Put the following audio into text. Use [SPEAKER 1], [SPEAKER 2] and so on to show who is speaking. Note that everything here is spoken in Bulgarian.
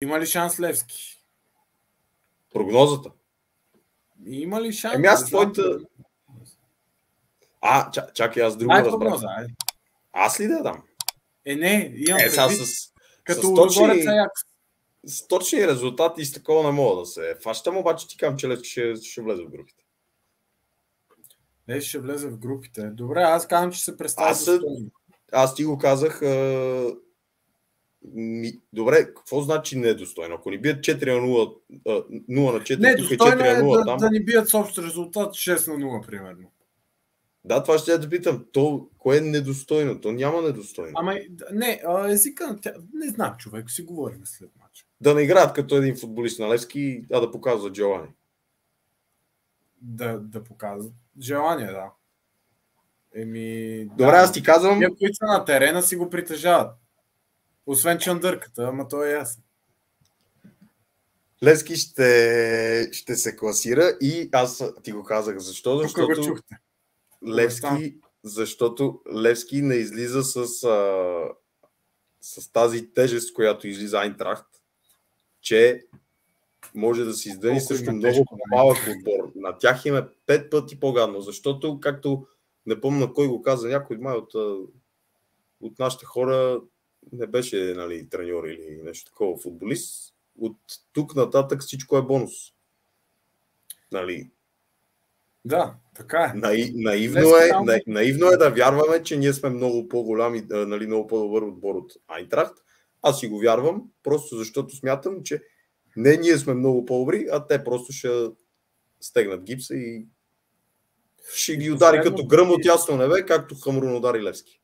[SPEAKER 1] Има ли шанс Левски?
[SPEAKER 2] Прогнозата?
[SPEAKER 1] Има ли шанс?
[SPEAKER 2] Ами аз твоята... Чакай, аз друго разбрах.
[SPEAKER 1] Прогноза,
[SPEAKER 2] Аз ли да дам?
[SPEAKER 1] Не, имам предвид. Като
[SPEAKER 2] точни,
[SPEAKER 1] Аякс.
[SPEAKER 2] с точни резултати и с такова не мога да се фащам, обаче ти казвам, че Левски ще влезе в групите.
[SPEAKER 1] Ще влезе в групите. Добре, аз казвам, че се представя достойно.
[SPEAKER 2] Аз ти го казах... Добре, какво значи недостойно? Ако ни бият 4-0, 0-4,
[SPEAKER 1] не,
[SPEAKER 2] тук е 4-0 там...
[SPEAKER 1] да ни бият с общ резултат 6-0, примерно.
[SPEAKER 2] Да, това ще я да питам. То, кое е недостойно? То няма недостойно.
[SPEAKER 1] Ама, не, езика на тя... Не знам, човек, си говорим след матча.
[SPEAKER 2] Да не играят като един футболист на Левски, а да показват желание.
[SPEAKER 1] Да показват желание, да.
[SPEAKER 2] Добре, аз ти казвам...
[SPEAKER 1] Тия, които са на терена, си го притежават. Освен чандърката, ама то е ясно.
[SPEAKER 2] Левски ще се класира и аз ти го казах защо, защото Левски не излиза с тази тежест, която излиза Айнтрахт, че може да се издъни срещу много малък отбор. На тях им е 5 пъти по-гадно, защото, както не помня кой го каза, някой май от нашите хора не беше, нали, треньор или нещо такова, футболист. От тук нататък всичко е бонус. Нали?
[SPEAKER 1] Да, така е.
[SPEAKER 2] Наивно е да вярваме, че ние сме много по-голями, нали, много по-добър отбор от Айнтрахт. Аз си го вярвам, просто защото смятам, че не ние сме много по-добри, а те просто ще стегнат гипса и ще ги удари като гръм от ясно небе, както Хамрун удари Левски.